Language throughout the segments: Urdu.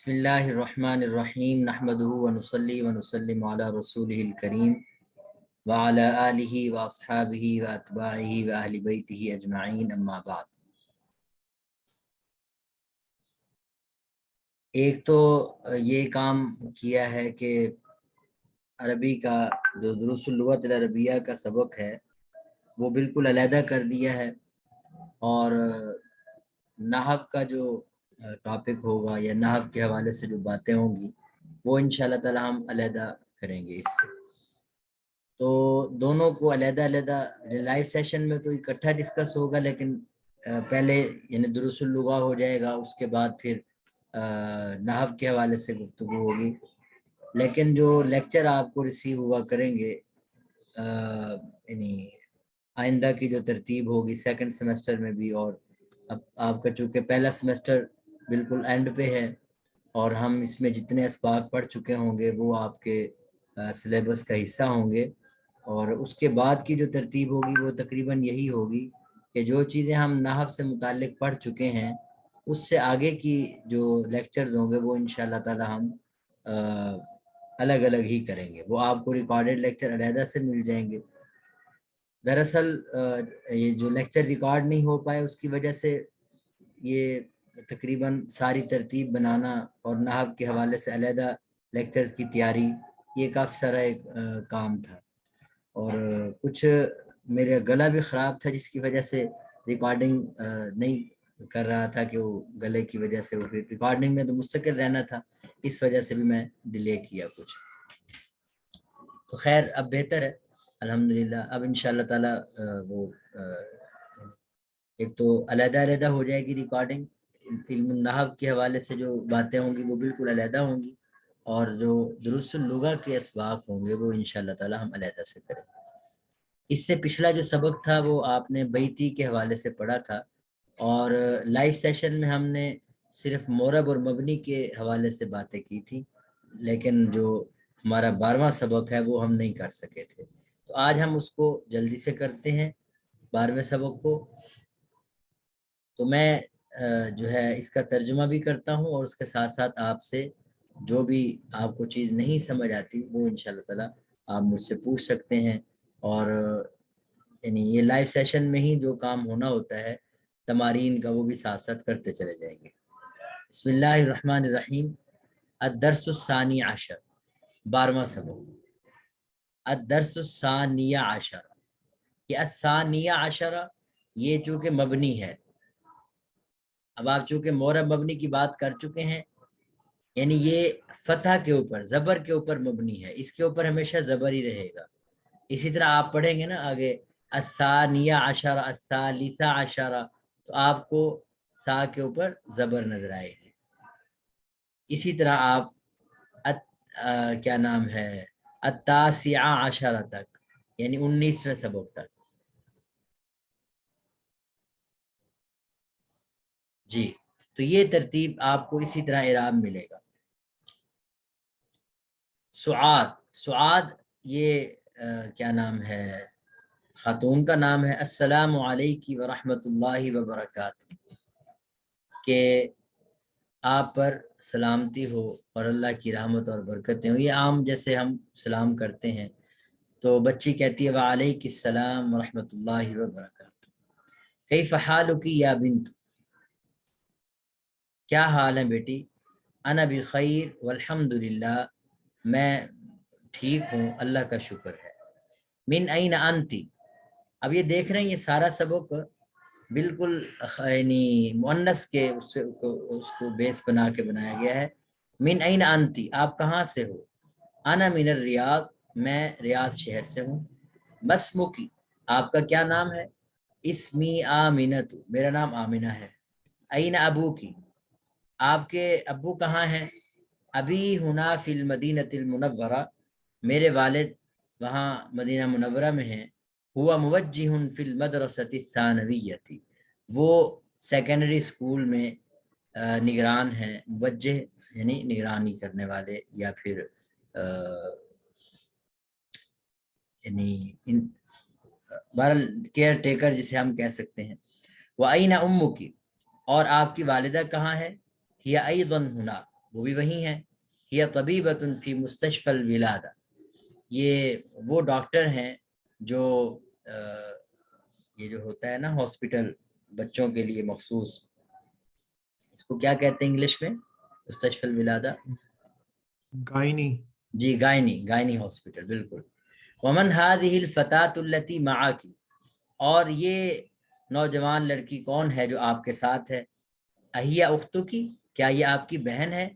بسم اللہ الرحمن الرحیم نحمدہ ونصلی ونسلم علی رسولہ الکریم وعلی آلہ واصحابہ واتباعہ واہل بیتہ اجمعین اما بعد۔ ایک تو یہ کام کیا ہے کہ عربی کا جو دروس اللغۃ العربیہ کا سبق ہے وہ بالکل علیحدہ کر دیا ہے، اور نحو کا جو ٹاپک ہوگا یا نحو کے حوالے سے جو باتیں ہوں گی وہ انشاءاللہ تعالی ہم علیحدہ کریں گے۔ اس سے تو دونوں کو علیحدہ علیحدہ لائیو سیشن میں تو اکٹھا ڈسکس ہوگا، لیکن پہلے یعنی دروس اللغہ ہو جائے گا، اس کے بعد پھر نحو کے حوالے سے گفتگو ہوگی۔ لیکن جو لیکچر آپ کو ریسیو ہوا کریں گے یعنی آئندہ کی جو ترتیب ہوگی سیکنڈ سیمسٹر میں بھی، اور اب آپ کا چونکہ پہلا سیمسٹر بالکل اینڈ پہ ہے اور ہم اس میں جتنے اسباق پڑھ چکے ہوں گے وہ آپ کے سلیبس کا حصہ ہوں گے، اور اس کے بعد کی جو ترتیب ہوگی وہ تقریباً یہی ہوگی کہ جو چیزیں ہم نحو سے متعلق پڑھ چکے ہیں اس سے آگے کی جو لیکچرز ہوں گے وہ انشاءاللہ تعالی ہم الگ الگ ہی کریں گے، وہ آپ کو ریکارڈڈ لیکچر علیحدہ سے مل جائیں گے۔ دراصل یہ جو لیکچر ریکارڈ نہیں ہو پائے اس کی وجہ سے یہ تقریباً ساری ترتیب بنانا اور نحو کے حوالے سے علیحدہ لیکچرز کی تیاری یہ کافی سارا ایک کام تھا، اور کچھ میرا گلا بھی خراب تھا جس کی وجہ سے ریکارڈنگ نہیں کر رہا تھا، کہ وہ گلے کی وجہ سے وہ پھر ریکارڈنگ میں تو مستقل رہنا تھا، اس وجہ سے بھی میں ڈیلے کیا کچھ۔ تو خیر اب بہتر ہے الحمدللہ، اب انشاءاللہ تعالی وہ ایک تو علیحدہ علیحدہ ہو جائے گی ریکارڈنگ، علم النحو کے حوالے سے جو باتیں ہوں گی وہ بالکل علیحدہ ہوں گی، اور جو دروس اللغہ کے اسباق ہوں گے وہ انشاءاللہ تعالی ہم علیحدہ سے کریں گے۔ اس سے پچھلا جو سبق تھا وہ آپ نے بیتی کے حوالے سے پڑھا تھا، اور لائیو سیشن میں ہم نے صرف مورب اور مبنی کے حوالے سے باتیں کی تھی، لیکن جو ہمارا 12واں سبق ہے وہ ہم نہیں کر سکے تھے، تو آج ہم اس کو جلدی سے کرتے ہیں 12ویں سبق کو۔ تو میں جو ہے اس کا ترجمہ بھی کرتا ہوں، اور اس کے ساتھ ساتھ آپ سے جو بھی آپ کو چیز نہیں سمجھ آتی وہ انشاءاللہ تعالی آپ مجھ سے پوچھ سکتے ہیں، اور یعنی یہ لائیو سیشن میں ہی جو کام ہونا ہوتا ہے تمارین کا وہ بھی ساتھ ساتھ کرتے چلے جائیں گے۔ بسم اللہ الرحمن الرحیم۔ الدرس الثانی عشر، 12واں سبق۔ الدرس الثانی عشر، یہ الثانی عشر یہ چونکہ مبنی ہے، اب آپ چونکہ مورب مبنی کی بات کر چکے ہیں، یعنی یہ فتح کے اوپر زبر کے اوپر مبنی ہے، اس کے اوپر ہمیشہ زبر ہی رہے گا۔ اسی طرح آپ پڑھیں گے نا آگے الثانیہ عشرہ الثالثہ عشرہ، تو آپ کو سا کے اوپر زبر نظر آئے گی۔ اسی طرح آپ کیا نام ہے التاسعہ عشرہ تک، یعنی 19ویں سبق تک۔ جی تو یہ ترتیب آپ کو اسی طرح اعراب ملے گا۔ سعاد، سعاد یہ کیا نام ہے خاتون کا نام ہے۔ السلام علیکم ورحمۃ اللہ وبرکاتہ، کہ آپ پر سلامتی ہو اور اللہ کی رحمت اور برکتیں ہوں۔ یہ عام جیسے ہم سلام کرتے ہیں تو بچی کہتی ہے وعلیکم السلام ورحمۃ اللہ وبرکاتہ۔ کیف حالک یا بنت، کیا حال ہے بیٹی؟ انا بخیر والحمد للہ، میں ٹھیک ہوں اللہ کا شکر ہے۔ من این انتی، اب یہ دیکھ رہے ہیں یہ سارا سبق بالکل یعنی مؤنث کے اس کو بیس بنا کے بنایا گیا ہے۔ من این انتی، آپ کہاں سے ہو؟ انا من الریاض، میں ریاض شہر سے ہوں۔ مسمکی، آپ کا کیا نام ہے؟ اسمی آمنۃ، میرا نام آمنہ ہے۔ این ابوکی، آپ کے ابو کہاں ہیں؟ ابھی ہنا فی المدینۃ المنورہ، میرے والد وہاں مدینہ منورہ میں ہیں۔ ہوا موجہ فی المدرسۃ الثانویہ، وہ سیکنڈری اسکول میں نگران ہیں۔ موجہ یعنی نگرانی کرنے والے، یا پھر یعنی بہرحال کیئر ٹیکر جسے ہم کہہ سکتے ہیں۔ وَأَيْنَ أُمُّكِ، اور آپ کی والدہ کہاں ہے؟ ہی ایضاً ہنا، وہ بھی وہی ہیں. ہی طبیبۃ فی مستشفی الولادہ، یہ وہ ڈاکٹر ہیں جو یہ جو ہوتا ہے نا ہاسپٹل بچوں کے لیے مخصوص، اس کو کیا کہتے ہیں انگلش میں؟ مستشفی الولادہ. گائنی. جی گائنی ہاسپٹل، بالکل. ومن هذه الفتاة التي معك، اور یہ نوجوان لڑکی کون ہے جو آپ کے ساتھ ہے؟ اہیا اختو کی، کیا یہ آپ کی بہن ہے؟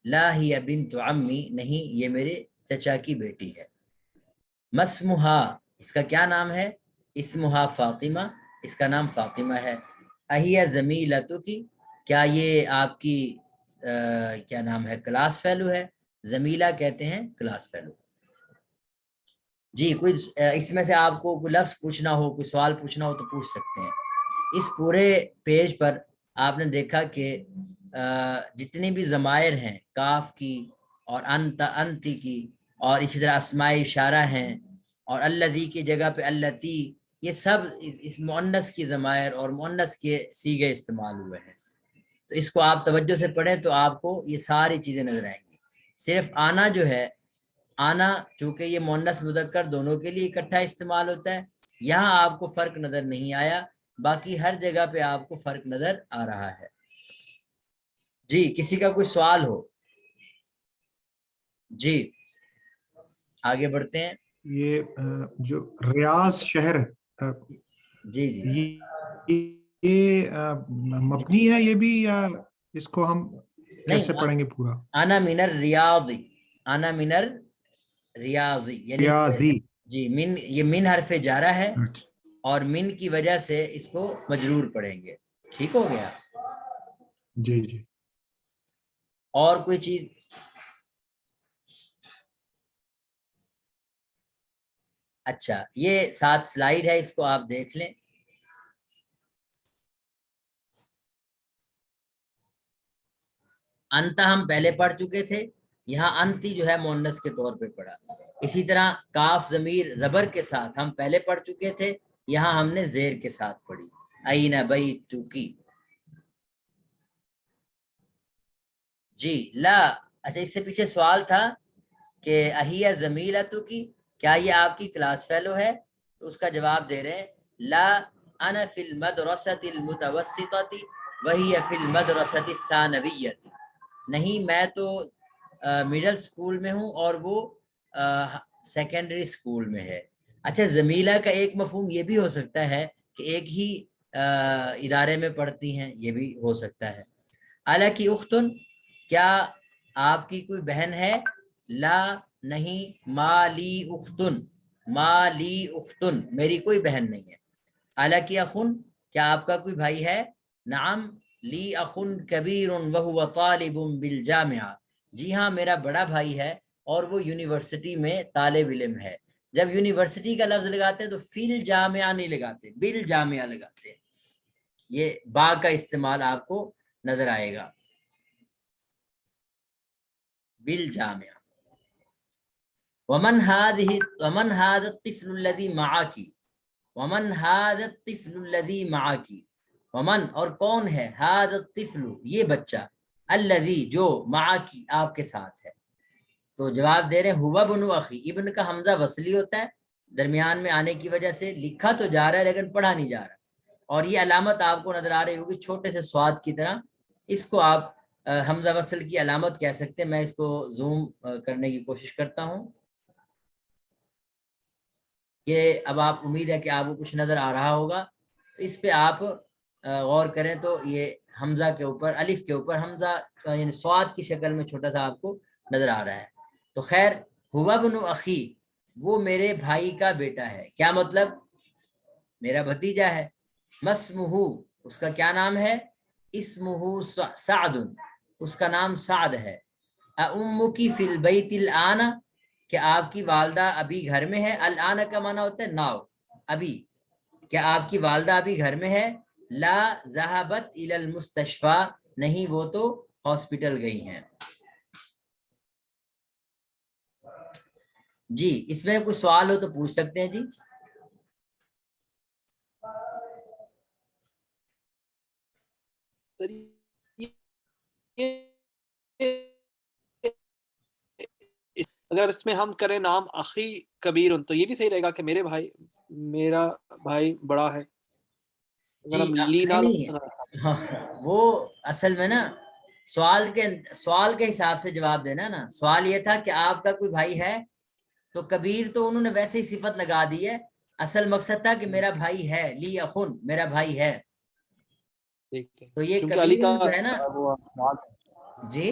لا ہی بنت عمی، نہیں یہ میرے چچا کی بیٹی ہے. مسمہا، اس کا کیا نام ہے؟ اسمہا فاطمہ، اس کا نام فاطمہ ہے. اہیا زمیلتو کی، کیا یہ آپ کی کیا نام ہے کلاس فیلو ہے؟ زمیلہ کہتے ہیں کلاس فیلو. جی کوئی اس میں سے آپ کو کوئی لفظ پوچھنا ہو، کوئی سوال پوچھنا ہو تو پوچھ سکتے ہیں. اس پورے پیج پر آپ نے دیکھا کہ جتنی بھی ضمائر ہیں کاف کی اور انتی کی، اور اسی طرح اسماء اشارہ ہیں، اور الذی کی جگہ پہ اللتی، یہ سب اس مؤنث کی ضمائر اور مؤنث کے صیغے استعمال ہوئے ہیں. تو اس کو آپ توجہ سے پڑھیں تو آپ کو یہ ساری چیزیں نظر آئیں گی. صرف آنا جو ہے، آنا چونکہ یہ مؤنث مذکر دونوں کے لیے اکٹھا استعمال ہوتا ہے، یہاں آپ کو فرق نظر نہیں آیا، باقی ہر جگہ پہ آپ کو فرق نظر آ رہا ہے. جی کسی کا کوئی سوال ہو؟ جی آگے بڑھتے ہیں. یہ جو ریاض شہر، جی جی یہ مبنی ہے یہ بھی، یا اس کو ہم نہیں، کیسے پڑھیں گے پورا؟ انا من الریاضی، انا من الریاضی یعنی ریاضی. جی من، یہ من حرف جارہ ہے اچھا. اور من کی وجہ سے اس کو مجرور پڑھیں گے. ٹھیک ہو گیا؟ جی جی. اور کوئی چیز؟ اچھا یہ 7 سلائیڈ ہے، اس کو آپ دیکھ لیں. انتا ہم پہلے پڑھ چکے تھے، یہاں انتی جو ہے مؤنث کے طور پہ پڑھا. اسی طرح کاف ضمیر زبر کے ساتھ ہم پہلے پڑھ چکے تھے، یہاں ہم نے زیر کے ساتھ پڑھی. این بیتو کی. جی لا، اچھا اس سے پیچھے سوال تھا کہ اہیا زمیلتو کی، کیا یہ آپ کی کلاس فیلو ہے؟ تو اس کا جواب دے رہے ہیں لا انا فی المدرسۃ المتوسطۃ وہی فی المدرسۃ الثانویۃ. نہیں میں تو مڈل سکول میں ہوں اور وہ سیکنڈری سکول میں ہے. اچھا زمیلہ کا ایک مفہوم یہ بھی ہو سکتا ہے کہ ایک ہی ادارے میں پڑھتی ہیں، یہ بھی ہو سکتا ہے. الا کی اختن، کیا آپ کی کوئی بہن ہے؟ لا نہیں، ما لی اختن، ما لی اختن، میری کوئی بہن نہیں ہے. الا کی اخن، کیا آپ کا کوئی بھائی ہے؟ نعم لی اخن کبیر وہو طالب بالجامعہ، جی ہاں میرا بڑا بھائی ہے اور وہ یونیورسٹی میں طالب علم ہے. جب یونیورسٹی کا لفظ لگاتے ہیں تو فی الجامعہ نہیں لگاتے، بالجامعہ لگاتے ہیں. یہ با کا استعمال آپ کو نظر آئے گا، بالجامعہ. ومن هذا الطفل الذي معك، ومن هذا الطفل الذي معك، ومن اور کون ہے، هذا الطفل یہ بچہ، الذي جو، معك آپ کے ساتھ ہے. تو جواب دے رہے ہیں ہوا بنو اخی. ابن کا حمزہ وصلی ہوتا ہے، درمیان میں آنے کی وجہ سے لکھا تو جا رہا ہے لیکن پڑھا نہیں جا رہا. اور یہ علامت آپ کو نظر آ رہی ہوگی چھوٹے سے سواد کی طرح، اس کو آپ حمزہ وصل کی علامت کہہ سکتے ہیں. میں اس کو زوم کرنے کی کوشش کرتا ہوں کہ اب آپ، امید ہے کہ آپ کو کچھ نظر آ رہا ہوگا. اس پہ آپ غور کریں تو یہ حمزہ کے اوپر، الف کے اوپر حمزہ یعنی سواد کی شکل میں چھوٹا سا آپ کو نظر آ رہا ہے. تو خیر ہوا بنو اخی، وہ میرے بھائی کا بیٹا ہے. کیا مطلب؟ میرا بھتیجا ہے. مسمہ، اس کا کیا نام ہے؟ اسمہ سعد، اس کا نام سعد ہے. امکی فی البیت الان، کہ آپ کی والدہ ابھی گھر میں ہے. الان کا معنی ہوتا ہے ناؤ، ابھی. کیا آپ کی والدہ ابھی گھر میں ہے؟ لا ذهبت الى المستشفى، نہیں وہ تو ہاسپٹل گئی ہیں. جی اس میں کوئی سوال ہو تو پوچھ سکتے ہیں. جی سر یہ اگر اس میں ہم کریں نام اخی کبیر تو یہ بھی صحیح رہے گا کہ میرا بھائی بڑا ہے. اگر ہم لی نہ ہاں وہ اصل میں نا سوال کے حساب سے جواب دینا نا. سوال یہ تھا کہ آپ کا کوئی بھائی ہے, تو کبیر تو انہوں نے ویسے ہی صفت لگا دی ہے. اصل مقصد تھا کہ میرا بھائی ہے, لی اخن میرا بھائی ہے. تو یہ کبیر جو ہے نا جی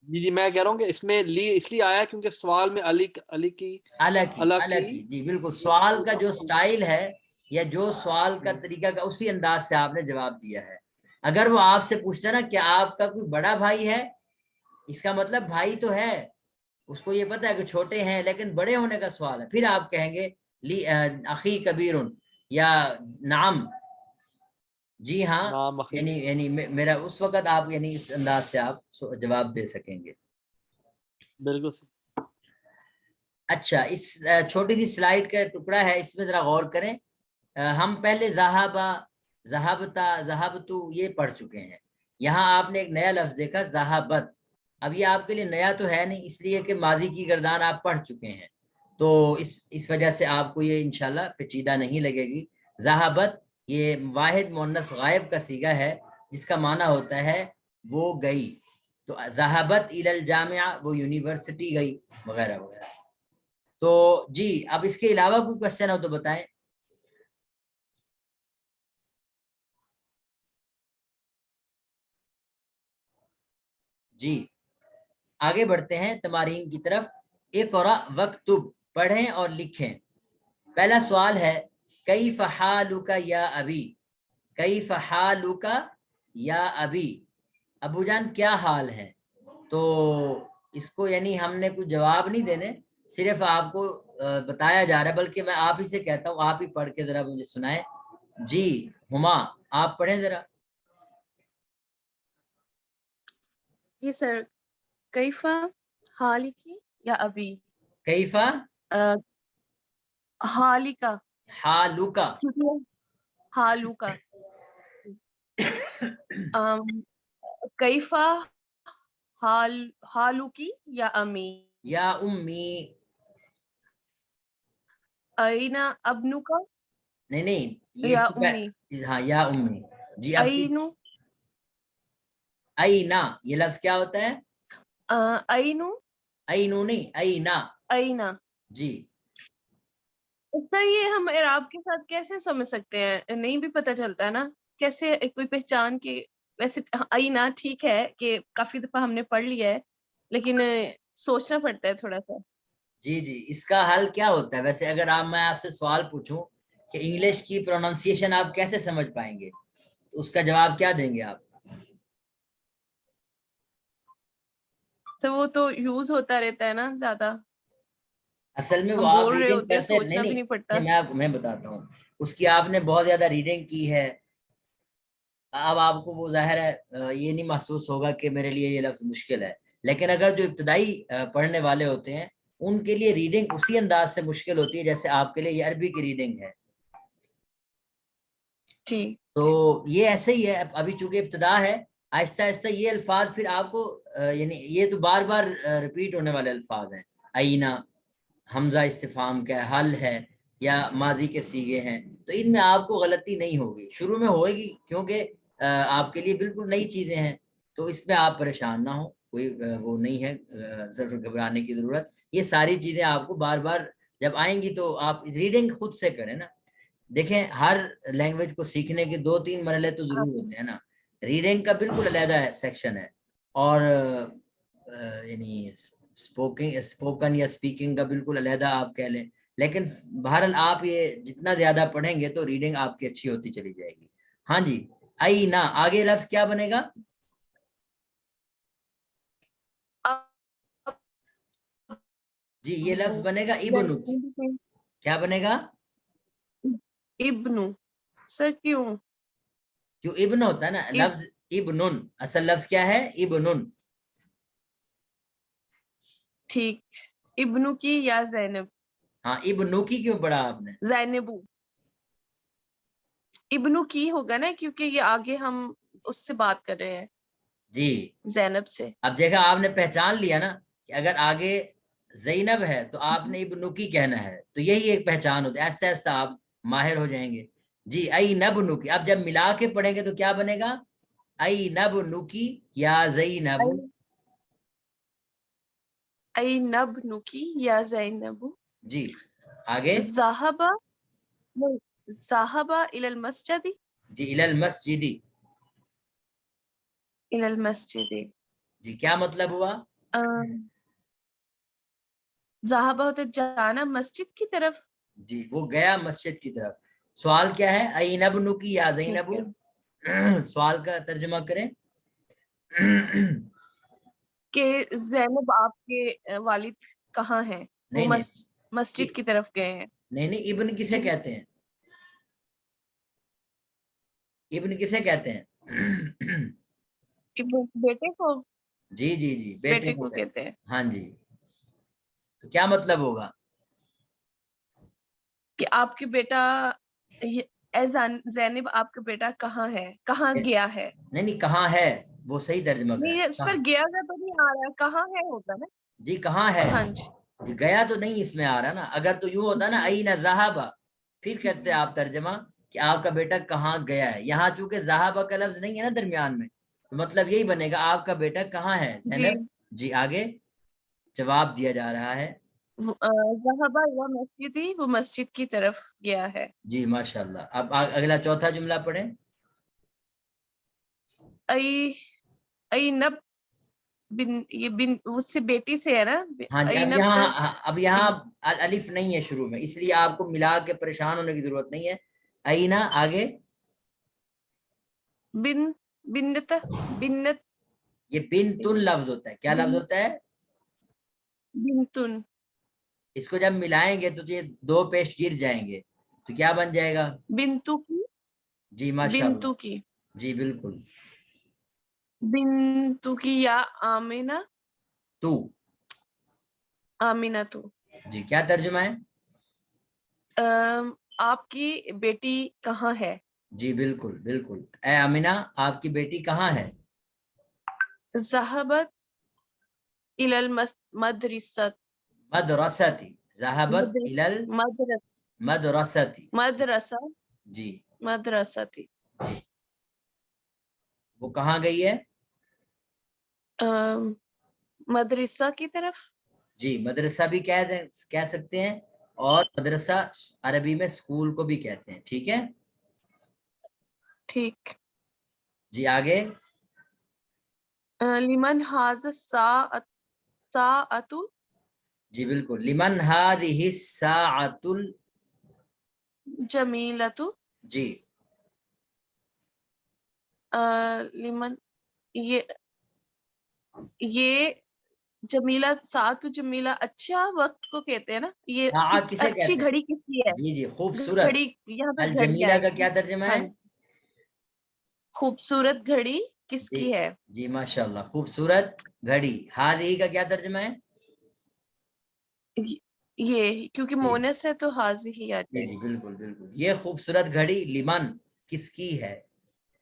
جی میں کہہ رہا ہوں کہ اس میں لی اس لیے آیا کیونکہ سوال میں علی کی جی بالکل. سوال کا جو سٹائل ہے یا جو سوال کا طریقہ کا اسی انداز سے آپ نے جواب دیا ہے. اگر وہ آپ سے پوچھتا نا کہ آپ کا کوئی بڑا بھائی ہے, اس کا مطلب بھائی تو ہے, اس کو یہ پتا ہے کہ چھوٹے ہیں لیکن بڑے ہونے کا سوال ہے, پھر آپ کہیں گے لی اخی کبیر یا نعم جی ہاں, یعنی میرا اس وقت آپ یعنی اس انداز سے آپ جواب دے سکیں گے. بالکل. اچھا اس چھوٹی سی سلائیڈ کا ٹکڑا ہے, اس میں ذرا غور کریں. ہم پہلے ذہابا ذہبتا ذہبتو یہ پڑھ چکے ہیں. یہاں آپ نے ایک نیا لفظ دیکھا ذہابت. اب یہ آپ کے لیے نیا تو ہے نہیں, اس لیے کہ ماضی کی گردان آپ پڑھ چکے ہیں, تو اس وجہ سے آپ کو یہ انشاءاللہ پیچیدہ نہیں لگے گی. ذہابت یہ واحد مؤنث غائب کا صیغہ ہے جس کا معنی ہوتا ہے وہ گئی. تو ذہبت الی الجامعہ وہ یونیورسٹی گئی وغیرہ وغیرہ. تو جی اب اس کے علاوہ کوئی کوشچن ہو تو بتائیں. جی آگے بڑھتے ہیں تمارین کی طرف. اقرأ وکتب پڑھیں اور لکھیں. پہلا سوال ہے کیف حالک یا ابی. کیف حالک یا ابی, ابو جان کیا حال ہے. تو اس کو یعنی ہم نے کوئی جواب نہیں دینے, صرف آپ کو بتایا جا رہا ہے, بلکہ میں آپ ہی سے کہتا ہوں آپ ہی پڑھ کے ذرا مجھے سنائیں. جی ہما آپ پڑھیں ذرا. جی سر. کیفا حالکی یا ابی. کیفا حالکا حالوکا حالوکا. کیفا حالوکی یا امی. یا امی. اینا ابنوکا. نہیں یا امی. ہاں یا امی. جی اب اینو. اینا یہ لفظ کیا ہوتا ہے. اینو. اینو نہیں اینا. اینا. جی سر یہ ہم اعراب کے ساتھ کیسے سمجھ سکتے ہیں, نہیں بھی پتہ چلتا ہے نا کیسے کوئی پہچان کے. ویسے اینا ٹھیک ہے کہ کافی دفعہ ہم نے پڑھ لیا ہے, لیکن سوچنا پڑتا ہے تھوڑا سا. جی اس کا حل کیا ہوتا ہے ویسے. اگر میں آپ سے سوال پوچھوں کہ انگلش کی پروننسیشن آپ کیسے سمجھ پائیں گے, تو اس کا جواب کیا دیں گے آپ. سر وہ تو یوز ہوتا رہتا ہے نا زیادہ, اصل میں وہ ہم آپ بول رہے ریڈنگ ہوتے ہیں, کرتے سوچنا بھی نہیں پڑتا. میں بتاتا ہوں, اس کی آپ نے بہت زیادہ ریڈنگ کی ہے. اب آپ کو وہ ظاہر ہے یہ نہیں محسوس ہوگا کہ میرے لیے یہ لفظ مشکل ہے, لیکن اگر جو ابتدائی پڑھنے والے ہوتے ہیں ان کے لیے ریڈنگ اسی انداز سے مشکل ہوتی ہے جیسے آپ کے لیے یہ عربی کی ریڈنگ ہے. ٹھیک. تو یہ ایسے ہی ہے, ابھی چونکہ ابتدا ہے, آہستہ آہستہ یہ الفاظ پھر آپ کو یعنی یہ تو بار بار ریپیٹ ہونے والے الفاظ ہیں. اینا حمزہ استفہام کا حل ہے یا ماضی کے صیغے ہیں, تو ان میں آپ کو غلطی نہیں ہوگی. شروع میں ہوئے گی کیونکہ آپ کے لیے بالکل نئی چیزیں ہیں, تو اس میں آپ پریشان نہ ہوں, کوئی وہ نہیں ہے ضرور گھبرانے کی ضرورت. یہ ساری چیزیں آپ کو بار بار جب آئیں گی تو آپ ریڈنگ خود سے کریں نا. دیکھیں ہر لینگویج کو سیکھنے کے 2-3 مرحلے تو ضرور ہوتے ہیں نا. ریڈنگ کا بالکل علیحدہ سیکشن ہے, اور یعنی اسپوکن یا اسپیکنگ کا بالکل علیحدہ آپ کہہ لیں. لیکن بہرحال آپ یہ جتنا زیادہ پڑھیں گے تو ریڈنگ آپ کی اچھی ہوتی چلی جائے گی. ہاں جی اینا آگے لفظ کیا بنے گا. جی یہ لفظ بنے گا ابنو. کیا بنے گا. ابنو. سر کیوں. جو ابن ہوتا ہے نا لفظ ابنن, اصل لفظ کیا ہے ابنن. ٹھیک. ابنو کی یا زینب. ہاں ابنو کی کیوں پڑھا آپ نے. زینبو. ابنو کی ہوگا نا کیونکہ یہ آگے ہم اس سے بات کر رہے ہیں. جی زینب سے. اب دیکھا آپ نے پہچان لیا نا کہ اگر آگے زینب ہے تو آپ نے ابنکی کہنا ہے, تو یہی ایک پہچان ہوتی ہے, ایسا ایسا آپ ماہر ہو جائیں گے. جی اینبنکی, اب جب ملا کے پڑھیں گے تو کیا بنے گا؟ اینبنکی یا زینب. اینبنکی یا زینب. جی آگے. ذهب الى المسجد. جی الی المسجد. الى المسجد. جی کیا مطلب ہوا؟ ذهب ہوتا ہے جانا مسجد کی طرف. جی وہ گیا مسجد کی طرف. سوال کیا ہے؟ اینبنکی یا زینب. سوال کا ترجمہ کریں. کہ زینب آپ کے والد کہاں ہیں؟ وہ مسجد کی طرف گئے ہیں. نہیں ابن کسے کہتے ہیں؟ ابن کسے کہتے ہیں؟ بیٹے کو. جی جی جی بیٹے کو کہتے ہیں. ہاں جی. تو کیا مطلب ہوگا؟ کہ آپ کے بیٹا زینب آپ کا بیٹا کہاں ہے, کہاں گیا ہے. نہیں کہاں ہے, وہ صحیح ترجمہ نہیں سر, گیا گیا تو نہیں آ رہا ہے, کہاں ہے ہوتا نا. جی کہاں ہے. ہاں جی. گیا تو نہیں اس میں آ رہا نا. اگر تو یوں ہوتا نا این ذہب, پھر کہتے آپ ترجمہ کہ آپ کا بیٹا کہاں گیا ہے. یہاں چونکہ ذہب کا لفظ نہیں ہے نا درمیان میں, تو مطلب یہی بنے گا آپ کا بیٹا کہاں ہے زینب. جی آگے جواب دیا جا رہا ہے. ذهب الى مسجد, وہ مسجد کی طرف گیا ہے. جی ماشاءاللہ. اب اگلا چوتھا جملہ پڑھیں. اینب بن, یہ بن اس سے بیٹی سے ہے نا. ہاں جی. اب یہاں الف نہیں ہے شروع میں, اس لیے آپ کو ملا کے پریشان ہونے کی ضرورت نہیں ہے. اینا آگے. بنت. یہ بنتن لفظ ہوتا ہے. کیا لفظ ہوتا ہے؟ بنتن. اس کو جب ملائیں گے تو یہ دو پیش گر جائیں گے, تو کیا بن جائے گا؟ بنتو کی. جی ماشاءاللہ. بنتو کی. جی بالکل. بنتو کی یا آمینہ. تو آمینہ تو. جی کیا ترجمہ ہے؟ آپ کی بیٹی کہاں ہے. جی بالکل بالکل. اے آمینہ آپ کی بیٹی کہاں ہے؟ ذهبت الى المدرسة. مدرستی. ذهبت الى المدرستی. مدرسہ. جی مدرستی. جی. وہ کہاں گئی ہے؟ مدرسہ کی طرف. جی مدرسہ بھی کہہ سکتے ہیں, اور مدرسہ عربی میں اسکول کو بھی کہتے ہیں. ٹھیک ہے. ٹھیک. جی آگے. لمن هذا الساعة. جی بالکل. لمن هذه الساعة الجمیلة. جی. لمن یہ جمیلہ, ساعت جمیلہ اچھا وقت کو کہتے ہیں نا. یہ اچھی گھڑی کس کی ہے؟ جی جی خوبصورت. گھڑی یہاں پہ الجمیلہ کا کیا ترجمہ ہے؟ خوبصورت گھڑی کس کی ہے؟ جی ماشاءاللہ خوبصورت گھڑی. ہاذی کا کیا ترجمہ ہے؟ یہ کیونکہ مونس ہے تو حاضی ہی آ جائے. جی بالکل بالکل. یہ خوبصورت گھڑی لمن کس کی ہے.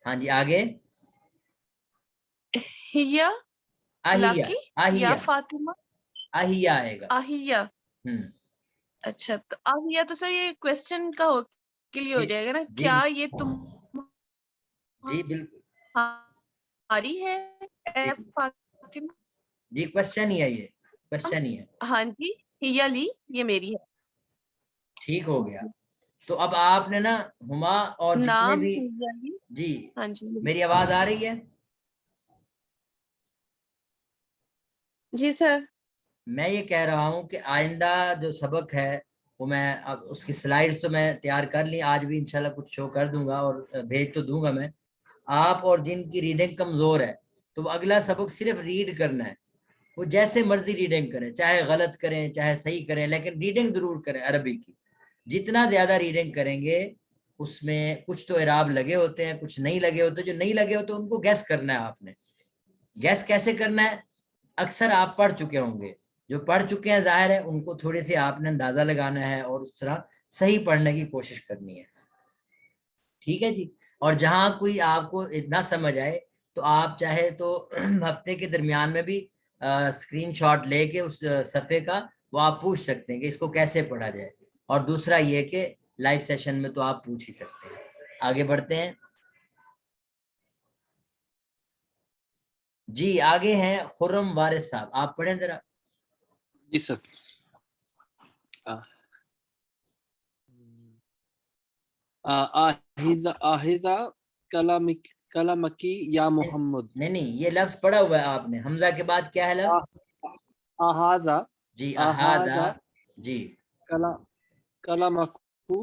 ہاں جی آگے. ہیا آہیہ. یا فاطمہ. آہیہ آئے گا. آہیہ. اچھا تو آہیہ تو سر یہ کوسچن کا کے لیے ہو جائے گا نا. کیا یہ تم جی بالکل ہماری ہے اے فاطمہ. جی کوسچن ہی ہے, یہ کوسچن ہی ہے. ہاں جی ہیا لی یہ میری ہے. ٹھیک ہو گیا. تو اب آپ نے نا ہما اور جتنے بھی. جی ہاں جی میری آواز آ رہی ہے؟ جی سر. میں یہ کہہ رہا ہوں کہ آئندہ جو سبق ہے وہ میں اب اس کی سلائیڈز تو میں تیار کر لی, آج بھی انشاءاللہ کچھ شو کر دوں گا اور بھیج تو دوں گا میں. آپ اور جن کی ریڈنگ کمزور ہے تو وہ اگلا سبق صرف ریڈ کرنا ہے. وہ جیسے مرضی ریڈنگ کریں, چاہے غلط کریں چاہے صحیح کریں, لیکن ریڈنگ ضرور کریں عربی کی. جتنا زیادہ ریڈنگ کریں گے اس میں کچھ تو اعراب لگے ہوتے ہیں, کچھ نہیں لگے ہوتے. جو نہیں لگے ہوتے ان کو گیس کرنا ہے. آپ نے گیس کیسے کرنا ہے؟ اکثر آپ پڑھ چکے ہوں گے, جو پڑھ چکے ہیں ظاہر ہے ان کو تھوڑے سے آپ نے اندازہ لگانا ہے اور اس طرح صحیح پڑھنے کی کوشش کرنی ہے. ٹھیک ہے جی. اور جہاں کوئی آپ کو اتنا سمجھ آئے تو آپ چاہے تو ہفتے کے درمیان میں بھی اسکرین شاٹ لے کے اس صفحے کا وہ آپ پوچھ سکتے ہیں کہ اس کو کیسے پڑھا جائے، اور دوسرا یہ کہ لائیو سیشن میں تو آپ پوچھ ہی سکتے ہیں۔ آگے بڑھتے ہیں جی، آگے ہیں خرم وارث صاحب، آپ پڑھیں ذرا۔ جی سر۔ آہزہ کلمکی یا محمد۔ نہیں یہ لفظ پڑھا ہوا ہے آپ نے، حمزہ کے بعد کیا ہے لفظ؟ آہازہ جی احاذہ، جی کلمکو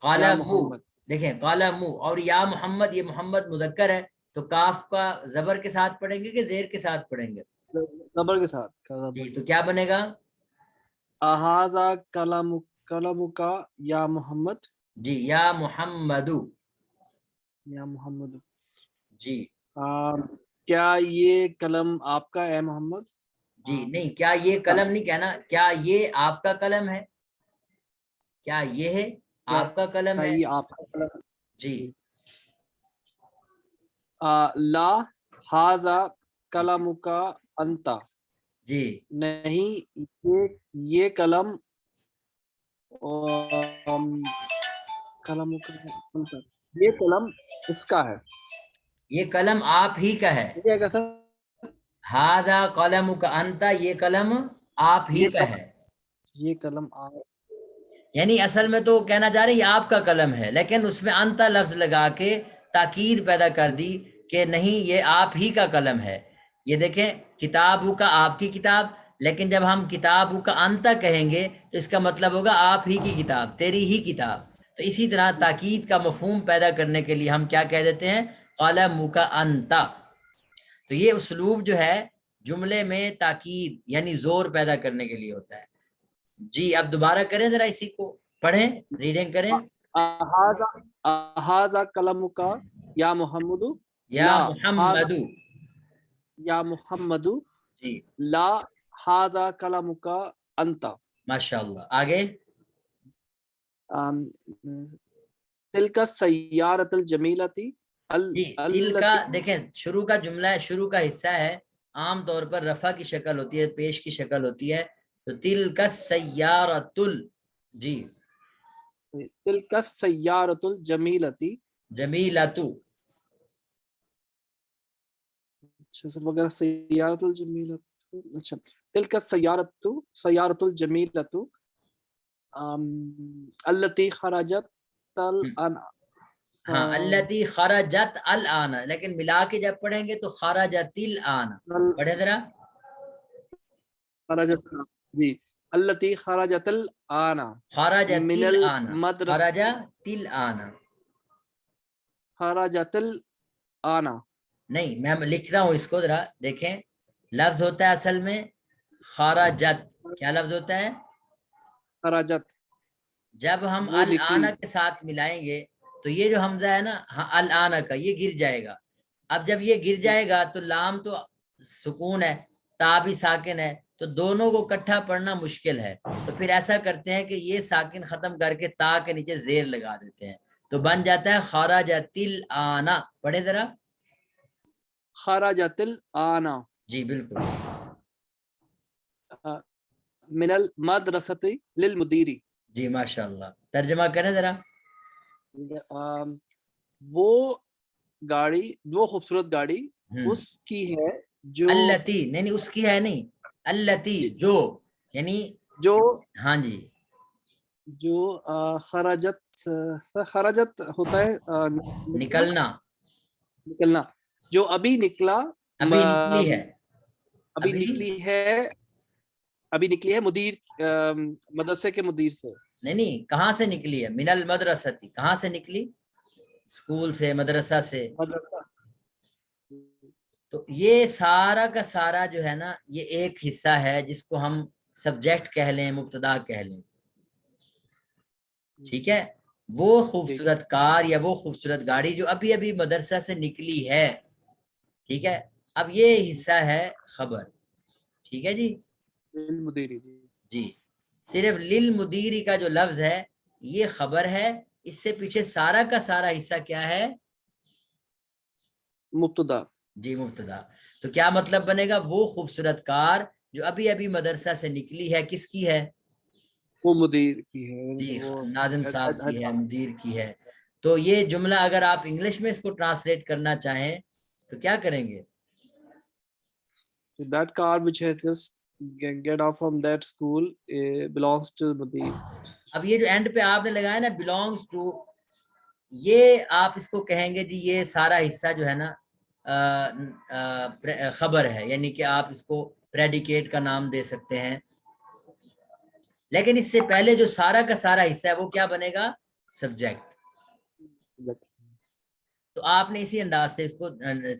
یا قلم، محمد۔ دیکھیں قلم، اور یا محمد، یہ محمد مذکر ہے تو کاف کا زبر کے ساتھ پڑھیں گے کہ زیر کے ساتھ پڑھیں گے؟ زبر کے ساتھ۔ جی تو کیا بنے گا؟ آہازہ کلمکا یا محمد، جی یا محمد، یا محمد۔ جی کیا یہ قلم آپ کا ہے محمد؟ جی نہیں، کیا یہ قلم نہیں کہنا، کیا یہ آپ کا قلم ہے، کیا یہ ہے آپ کا قلم ہے؟ یہ آپ کا قلم؟ جی لا ہاذا کلمکا انتا، جی نہیں یہ قلم یہ قلم اس کا ہے، یہ قلم آپ ہی کا ہے۔ ٹھیک ہے سر؟ ہاذا قلمک انت، یہ قلم آپ ہی کا ہے، یہ قلم آپ، یعنی اصل میں تو کہنا چاہ رہے یہ آپ کا قلم ہے، لیکن اس میں انت لفظ لگا کے تاکید پیدا کر دی کہ نہیں یہ آپ ہی کا قلم ہے۔ یہ دیکھیں کتابو کا آپ کی کتاب، لیکن جب ہم کتابو کا انت کہیں گے تو اس کا مطلب ہوگا آپ ہی کی کتاب، تیری ہی کتاب۔ تو اسی طرح تاکید کا مفہوم پیدا کرنے کے لیے ہم کیا کہہ دیتے ہیں؟ قلمو کا انت۔ تو یہ اسلوب جو ہے جملے میں تاکید یعنی زور پیدا کرنے کے لیے ہوتا ہے۔ جی اب دوبارہ کریں ذرا، اسی کو پڑھیں، ریڈنگ کریں۔ احاذہ کلمکا یا محمد، یا محمد، یا محمد، جی لا ہاذا کلمکا انتا۔ ماشاءاللہ، آگے تلک السیارۃ الجمیلۃ جی تل کا، دیکھیں شروع کا جملہ ہے، شروع کا حصہ ہے، عام طور پر رفع کی شکل ہوتی ہے، پیش کی شکل ہوتی ہے، تو تلک السیارۃ جی تلک السیارۃ الجمیلۃ، جمیلۃ، اچھا وغیرہ سیارۃ الجمیلۃ، اچھا تلک سیارۃ الجمیلۃ التی خرجت الان، ہاں التی خرجت الان، لیکن ملا کے جب پڑھیں گے تو خرجت الان، پڑھیں ذرا۔ خرجت، جی التی خرجت الان خرجت من الان، المدرسہ، خرجت الان، خرجت الان، نہیں میں لکھ رہا ہوں اس کو ذرا دیکھیں، لفظ ہوتا ہے اصل میں خرجت، کیا لفظ ہوتا ہے؟ خرجت، جب ہم وہ الان نکلی، کے ساتھ ملائیں گے تو یہ جو حمزہ ہے نا الان کا، یہ گر جائے گا۔ اب جب یہ گر جائے گا تو لام تو سکون ہے، تا بھی ساکن ہے، تو دونوں کو اکٹھا پڑھنا مشکل ہے، تو پھر ایسا کرتے ہیں کہ یہ ساکن ختم کر کے تا کے نیچے زیر لگا دیتے ہیں، تو بن جاتا ہے خرجت الان، پڑھے ذرا۔ خرجت الان جی بالکل، من المدرسۃ للمدیر، جی ماشاءاللہ، ترجمہ کریں ذرا۔ وہ گاڑی، وہ خوبصورت گاڑی اس کی ہے جو، التی نہیں اس کی ہے نہیں، التی جو، یعنی جو ہاں جی جو خرجت، خرجت ہوتا ہے نکلنا، نکلنا، جو ابھی نکلا، ابھی نکلی ہے، ابھی نکلی ہے، ابھی نکلی ہے مدیر، مدرسے کے مدیر سے، نہیں کہاں سے نکلی ہے؟ من المدرستی، کہاں سے نکلی؟ اسکول سے، مدرسہ سے۔ تو یہ سارا کا سارا جو ہے نا یہ ایک حصہ ہے جس کو ہم سبجیکٹ کہہ لیں، مبتدا کہہ لیں، ٹھیک ہے؟ وہ خوبصورت کار یا وہ خوبصورت گاڑی جو ابھی ابھی مدرسہ سے نکلی ہے، ٹھیک ہے؟ اب یہ حصہ ہے خبر، ٹھیک ہے جی؟ جی صرف للمدیری کا جو لفظ ہے یہ خبر ہے، اس سے پیچھے سارا کا سارا حصہ کیا ہے؟ مبتدا، جی مبتدا۔ تو کیا مطلب بنے گا؟ وہ خوبصورت کار جو ابھی ابھی مدرسہ سے نکلی ہے کس کی ہے؟ وہ مدیر کی ہے، جی وہ ناظم صاحب کی ہے، مدیر کی ہے. تو یہ جملہ اگر آپ انگلش میں اس کو ٹرانسلیٹ کرنا چاہیں تو کیا کریں گے؟ that car which has just get off from that school belongs to مدیر. اب یہ جو اینڈ پہ آپ نے لگایا نا belongs to، یہ آپ اس کو کہیں گے جی یہ سارا حصہ جو ہے نا خبر ہے، یعنی کہ آپ اس کو پریڈیکیٹ کا نام دے سکتے ہیں. لیکن اس سے پہلے جو سارا کا سارا حصہ ہے وہ کیا بنے گا؟ سبجیکٹ. تو آپ نے اسی انداز سے اس کو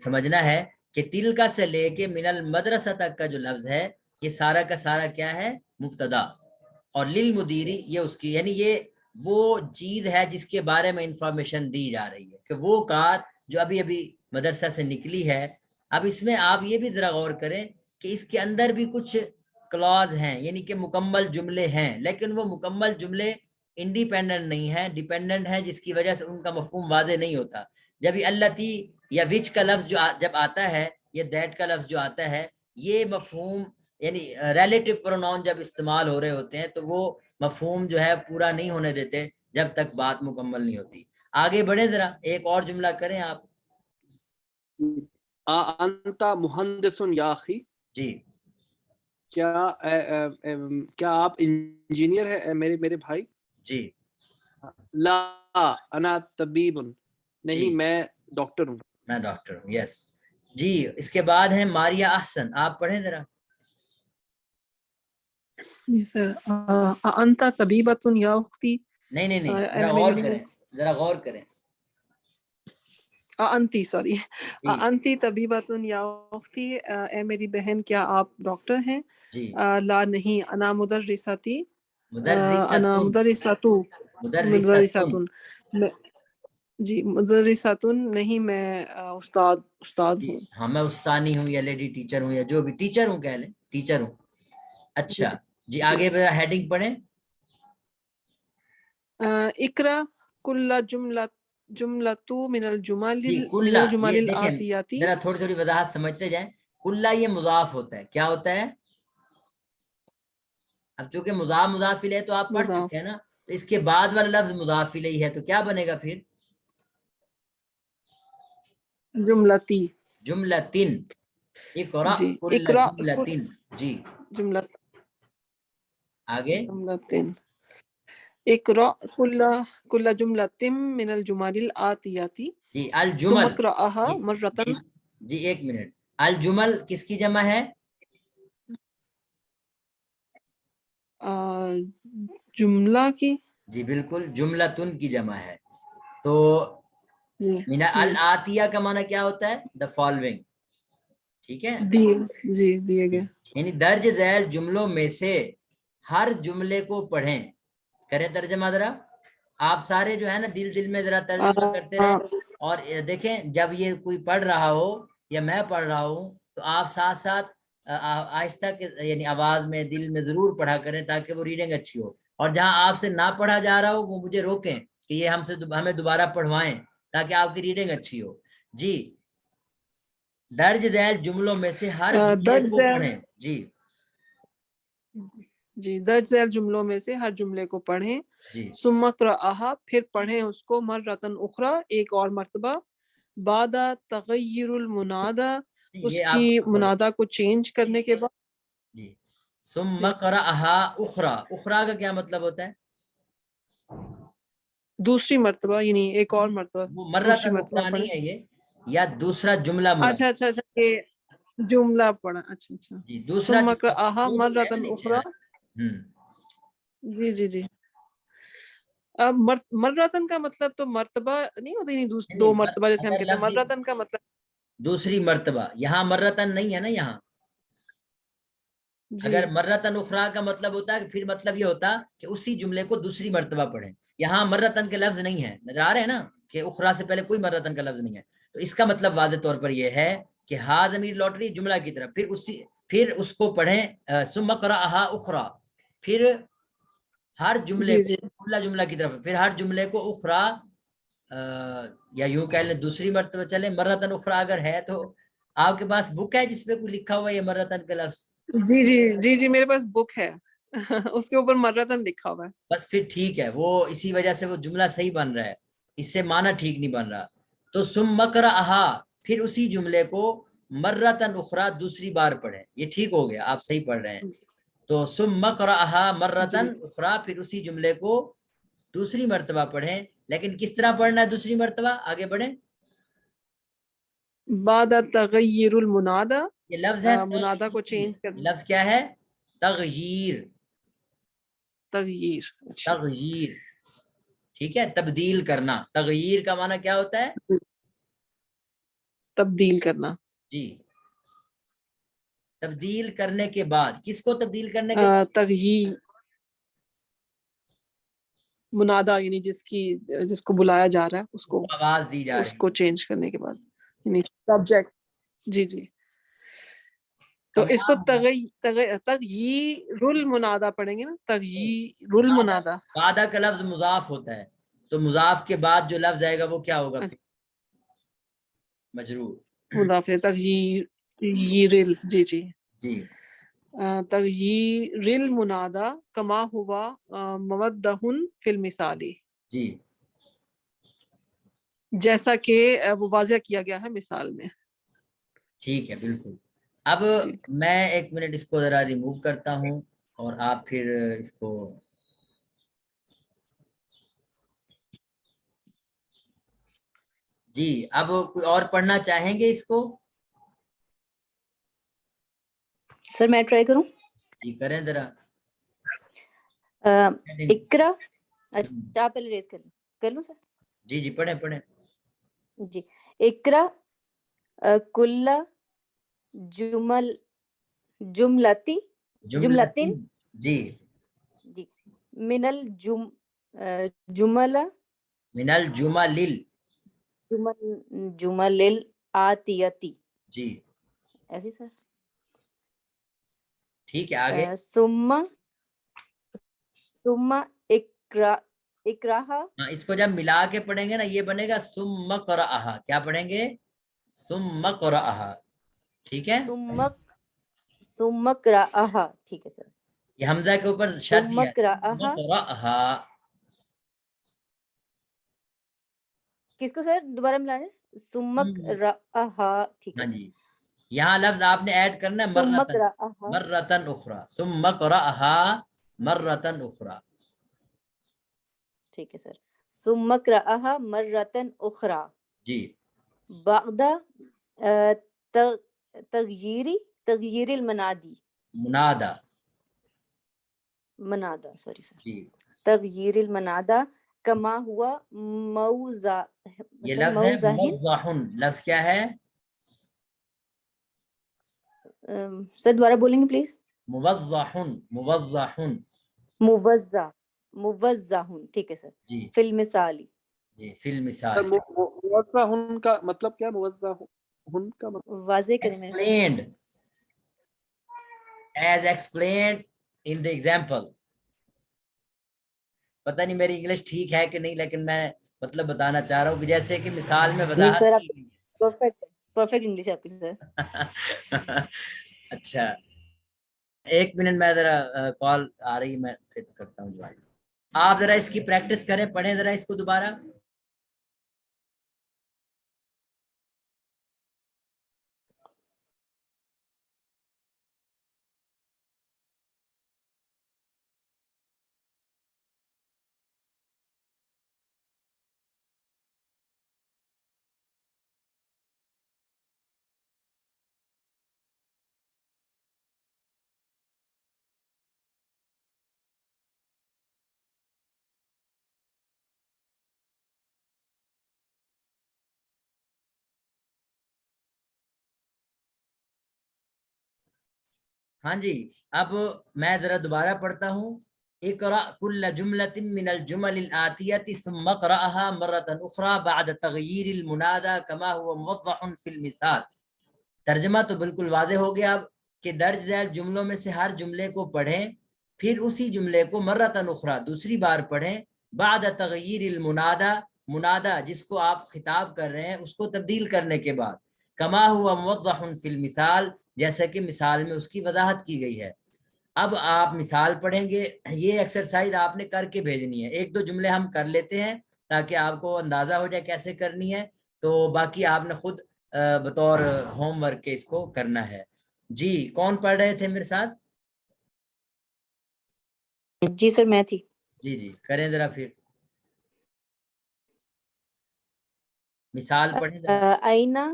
سمجھنا ہے کہ تلکا سے لے کے من المدرسہ تک کا جو لفظ ہے یہ سارا کا سارا کیا ہے؟ مبتدا. اور للمدیری یہ اس کی، یعنی یہ وہ چیز ہے جس کے بارے میں انفارمیشن دی جا رہی ہے کہ وہ کار جو ابھی ابھی مدرسہ سے نکلی ہے. اب اس میں آپ یہ بھی ذرا غور کریں کہ اس کے اندر بھی کچھ کلاز ہیں، یعنی کہ مکمل جملے ہیں، لیکن وہ مکمل جملے انڈیپینڈنٹ نہیں ہیں، ڈیپینڈنٹ ہیں، جس کی وجہ سے ان کا مفہوم واضح نہیں ہوتا. جب یہ التی یا وچ کا لفظ جو جب آتا ہے، یہ دیٹ کا لفظ جو آتا ہے، یہ مفہوم یعنی ریلیٹو پروناؤن جب استعمال ہو رہے ہوتے ہیں تو وہ مفہوم جو ہے پورا نہیں ہونے دیتے جب تک بات مکمل نہیں ہوتی. آگے بڑھیں ذرا، ایک اور جملہ کریں آپ. انت مہندس یا اخی، جی کیا آپ انجینئر ہیں میرے بھائی؟ جی. لا انا طبیب، نہیں جی. میں ڈاکٹر ہوں. میں ڈاکٹر ہوں. یس جی. اس کے بعد ہے ماریا احسن، آپ پڑھیں ذرا. جی سر. انت طبیبۃ یا اختی، نہیں ذرا غور کریں، ذرا غور کریں. انتی سوری جی انتی طبیبۃ یا اختی، اے میری بہن کیا آپ ڈاکٹر ہیں؟ جی. لا نہیں، انا مدرساتی، انا مدرساتون. مدرساتون، جی مدرساتون نہیں میں استاد جی ہوں. ہاں میں استانی ہوں یا لیڈی ٹیچر ہوں یا جو بھی ٹیچر ہوں کہہ لیں، ٹیچر ہوں. اچھا جی آگے ہیڈنگ پڑھیں. اقرا کل جملۃ من الجمل جی من کلا، الجمل یہ دیکھیں الآتیاتی. ذرا تھوڑی وضاحت سمجھتے جائیں. کلا یہ مضاف ہوتا ہے، کیا ہوتا ہے؟ اب چونکہ مضاف الیہ تو آپ پڑھ چکے ہیں نا، تو اس کے بعد والا لفظ مضاف الیہ ہے تو کیا بنے گا پھر؟ جملتی. جملتن. اقرا جی کل اقرا جملتن. جی آگے. جملتن. اقرا کل جملۃ من الجمل الآتیاتی جی ثم الجمل. اقرأها جی مرۃ. جی ایک منٹ. الجمل کس کی جمع ہے؟ جملہ کی. جی بالکل، جملتن کی جمع ہے. تو جی من الآتیہ کا معنی کیا ہوتا ہے؟ The following. ٹھیک ہے، دیے گئے. یعنی درج ذیل جملوں میں سے ہر جملے کو پڑھیں. کریں ترجمہ ذرا آپ سارے جو ہے نا دل میں ذرا ترجمہ کرتے رہیں. اور دیکھیں جب یہ کوئی پڑھ رہا ہو یا میں پڑھ رہا ہوں تو آپ ساتھ ساتھ آہستہ یعنی آواز میں دل میں ضرور پڑھا کریں تاکہ وہ ریڈنگ اچھی ہو. اور جہاں آپ سے نہ پڑھا جا رہا ہو وہ مجھے روکیں کہ یہ ہمیں دوبارہ پڑھوائیں تاکہ آپ کی ریڈنگ اچھی ہو. جی درج ذیل جملوں میں سے ہر جملے کو پڑھیں. جی درج ذیل جملوں میں سے ہر جملے کو پڑھیں. جی ثم اقرأها، پھر پڑھیں اس کو مرۃ اخری، ایک اور مرتبہ. بعد تغیر المنادی، اس یہ کی آپ منادہ کو چینج کرنے کے بعد. جی ثم قرأها اخرى. اخرى کا کیا مطلب ہوتا ہے؟ دوسری مرتبہ، یعنی ایک اور مرتبہ. وہ مرۃ دوسری مرتبہ اخرى پڑھیں. نہیں ہے یہ، یا دوسرا جملہ مراد. اچھا یہ جملہ پڑھا. اچھا جی دوسرا ثم جملہ اقرأها مرۃ اخری. جی اب مرتن کا مطلب تو مرتبہ نہیں ہوتا، یعنی دو مرتبہ جیسے ہم کہتے ہیں. مرتن کا مطلب دوسری مرتبہ. یہاں مرتن نہیں ہے نا. یہاں اگر مرتن اخرى کا مطلب ہوتا ہے پھر مطلب یہ ہوتا کہ اسی جملے کو دوسری مرتبہ پڑھیں. یہاں مرتن کے لفظ نہیں ہے، نظر آ رہے ہیں نا کہ اخرى سے پہلے کوئی مرتن کا لفظ نہیں ہے. تو اس کا مطلب واضح طور پر یہ ہے کہ ہا ضمیر لوٹ رہی جملہ کی طرف، پھر اس کو پڑھیں ثم قرأها اخرى، پھر ہر جملے کو جملہ کی طرف، پھر ہر جملے کو اخرى یا یوں کہہ لیں دوسری مرتبہ. چلیں مرتن اخرى اگر ہے تو آپ کے پاس بک ہے جس پہ کوئی لکھا ہوا ہے یہ مرتن کا لفظ؟ جی جی جی جی میرے پاس بک ہے اس کے اوپر مرتن لکھا ہوا ہے. بس پھر ٹھیک ہے، وہ اسی وجہ سے وہ جملہ صحیح بن رہا ہے، اس سے معنی ٹھیک نہیں بن رہا. تو ثم قرأہا، پھر اسی جملے کو مرتن اخرى دوسری بار پڑھیں، یہ ٹھیک ہو گیا، آپ صحیح پڑھ رہے ہیں. تو ثم قرأہا مرتن اخرى، پھر اسی جملے کو دوسری مرتبہ پڑھیں. لیکن کس طرح پڑھنا ہے دوسری مرتبہ؟ آگے بڑھیں. بعد تغیر المنادى، یہ لفظ ہے منادہ کو تغییر. چینج کرنا. لفظ کیا ہے؟ تغییر. تغییر. اچھا. تغییر ٹھیک ہے، تبدیل کرنا. تغییر کا معنی کیا ہوتا ہے؟ تبدیل کرنا. جی، تبدیل کرنے کے بعد. کس کو تبدیل کرنے کے بعد؟ تغییر منادہ یعنی جس کو بلایا جا رہا ہے اس کو آواز دی جا اس رہی کو چینج کرنے کے بعد یعنی سبجیکٹ. جی جی. تو اس کو تغییر المنادہ پڑھیں گے نا، تغییر المنادہ. بعدہ کا لفظ مضاف ہوتا ہے، تو مضاف کے بعد جو لفظ آئے گا وہ کیا ہوگا؟ پھر مجرور. مضاف تغییر. جی جی. جی تغییر المنادى کما ہوا مودہ فی المثالی، جی جیسا کہ وہ واضح کیا گیا ہے مثال میں. ٹھیک ہے، بالکل. اب جی. میں 1 منٹ اس کو ذرا ریموو کرتا ہوں اور آپ پھر اس کو جی. اب کوئی اور پڑھنا چاہیں گے اس کو؟ سر میں ٹرائی کروں؟ جی کریں ذرا. اقرا. اچھا آپ پہلے ریز کر لوں سر؟ جی جی پڑھیں پڑھیں. جی. اقرا کل جملتن جی جی من الجمل الآتیتی. جی ایسی سر. ٹھیک ہے، آگے. ثم اقراہا. اس کو جب ملا کے پڑھیں گے نا یہ بنے گا ثم قرأہا. کیا پڑھیں گے؟ ثم قرأہا. ٹھیک ہے، ثم قرأہا. ٹھیک ہے سر. یہ حمزہ کے اوپر شد ثم دیا ہے. قرأہا. ثم قرأہا. کس کو سر دوبارہ ملا دیں؟ ثم قرأہا. ٹھیک ہے ہاں سر. جی، یہاں لفظ آپ نے ایڈ کرنا ہے ثم مرتن. قرأہا. مرتن اخرى. ثم قرأہا مرتن اخرى. ٹھیک ہے سر. ثم قرأہا مرتن اخرى. جی بعد تغییر المنادی. منادہ سوری سر. جی تغییر المنادہ کما ہوا یہ لفظ ہے موضح. لفظ کیا ہے؟ سر دوبارہ بولیں گے پلیز؟ موضح. موضح. موضح. ٹھیک ہے سر. جی فی المثالی. جی فی المثال. موضح کا مطلب کیا؟ موضح کا مطلب واضح کریں میرے. explained as explained in the example. پتہ نہیں میری انگلش ٹھیک ہے کہ نہیں، لیکن میں مطلب بتانا چاہ رہا ہوں کہ جیسے کہ مثال میں نہیں سر وضاحت آپ پرفیکٹ انگلش آپ کی سر. اچھا 1 منٹ میں ذرا کال آ رہی، میں پھر کرتا ہوں جوائن. آپ ذرا اس کی پریکٹس کریں، پڑھیں ذرا اس کو دوبارہ. ہاں جی، اب میں ذرا دوبارہ پڑھتا ہوں. اقرأ كل جملة من الجمل الآتية ثم اقرأها مرة أخرى بعد تغيير المنادى كما هو موضح في المثال. ترجمہ تو بالکل واضح ہو گیا اب کہ درج ذیل جملوں میں سے ہر جملے کو پڑھیں، پھر اسی جملے کو مرة أخرى دوسری بار پڑھیں بعد تغییر المنادى. منادى جس کو آپ خطاب کر رہے ہیں اس کو تبدیل کرنے کے بعد. کما ہوا موضح فی المثال، جیسا کہ مثال میں اس کی وضاحت کی گئی ہے۔ اب آپ مثال پڑھیں گے، یہ ایکسرسائز آپ نے کر کے بھیجنی ہے، ایک دو جملے ہم کر لیتے ہیں تاکہ آپ کو اندازہ ہو جائے کیسے کرنی ہے، تو باقی آپ نے خود بطور ہوم ورک کے اس کو کرنا ہے۔ جی کون پڑھ رہے تھے میرے ساتھ؟ جی سر میں تھی۔ جی جی کریں ذرا پھر مثال پڑھیں ذرا۔ اینا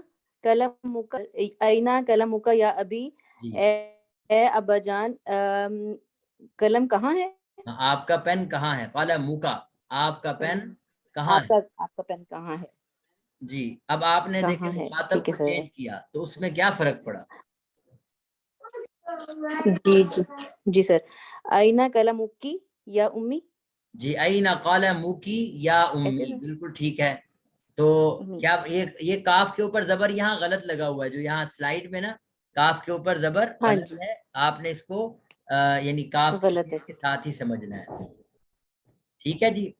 قلمک یا ابی، جی اے ابا جان قلم کہاں ہے؟ آپ کا پین کہاں ہے؟ قلمک، آپ کا پین کہاں ہے؟ آپ کا پین کہاں ہے؟ جی اب آپ نے دیکھیں کہاں ہے؟ مخاطب ٹھیک ہے کو سر۔ چینج کیا تو اس میں کیا فرق پڑا؟ جی جی جی سر، اینا قلمکی یا امی، جی اینا قلمکی یا ایسے امی، نا؟ بالکل ٹھیک ہے۔ تو امی۔ کیا یہ کاف کے اوپر زبر یہاں غلط لگا ہوا ہے، جو یہاں سلائیڈ میں نا کاف کے اوپر زبر ہاں غلط جی ہے، آپ نے اس کو یعنی کاف غلط ہے کے ساتھ ہی سمجھنا ہے، ٹھیک ہے جی۔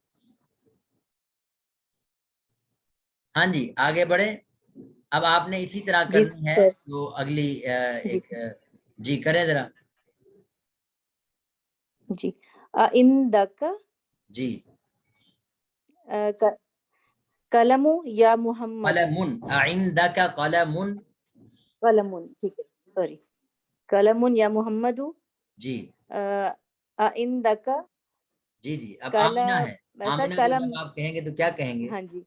ہاں جی آگے بڑھیں، اب آپ نے اسی طرح جی کرنی ہے سر۔ جو اگلی جی ایک جی کریں ذرا۔ جی عندک جی قلم یا محمد، قلم، عندک قلم، قلم، ٹھیک ہے سوری، قلم یا محمد، جی عندک جی جی اب آمنہ ہے، سر آمنہ کو قلم، جب آپ کہیں گے تو کیا کہیں گے؟ ہاں جی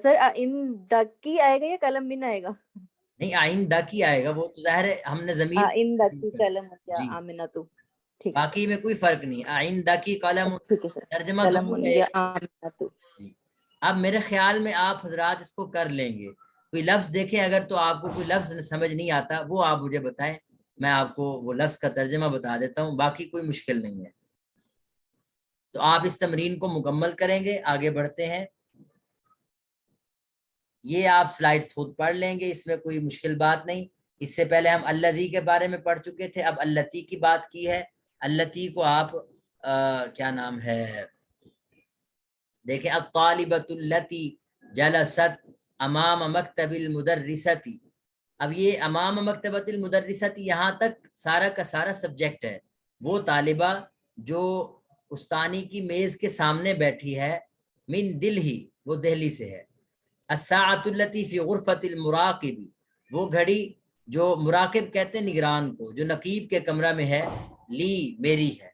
سر عندکی آئے گا یا قلم بھی نہ آئے گا؟ نہیں آئندہ کی آئے گا، وہ تو ظاہر ہے ہم نے ضمیر عندکی قلم یا جی، آمنہ تو ٹھیک باقی میں کوئی فرق نہیں، آئندہ کی قلم، ٹھیک ہے سر، ترجمہ قلم دونوں کا یا ایک ہے۔ آمنہ تو۔ جی اب میرے خیال میں آپ حضرات اس کو کر لیں گے، کوئی لفظ دیکھیں اگر تو آپ کو کوئی لفظ سمجھ نہیں آتا وہ آپ مجھے بتائیں، میں آپ کو وہ لفظ کا ترجمہ بتا دیتا ہوں، باقی کوئی مشکل نہیں ہے۔ تو آپ اس تمرین کو مکمل کریں گے، آگے بڑھتے ہیں۔ یہ آپ سلائیڈز خود پڑھ لیں گے، اس میں کوئی مشکل بات نہیں۔ اس سے پہلے ہم الذی کے بارے میں پڑھ چکے تھے، اب اللتی کی بات کی ہے۔ اللتی کو آپ کیا نام ہے دیکھیں، الطالبۃ اللتی جلست امام مکتب المدرستی، اب یہ امام مکتبۃ المدرستی یہاں تک سارا کا سارا سبجیکٹ ہے، وہ طالبہ جو استانی کی میز کے سامنے بیٹھی ہے، من دل ہی، وہ دہلی سے ہے۔ الساعۃ التی فی غرفۃ المراقب، وہ گھڑی جو مراقب کہتے ہیں نگران کو، جو نقیب کے کمرہ میں ہے، لی میری ہے۔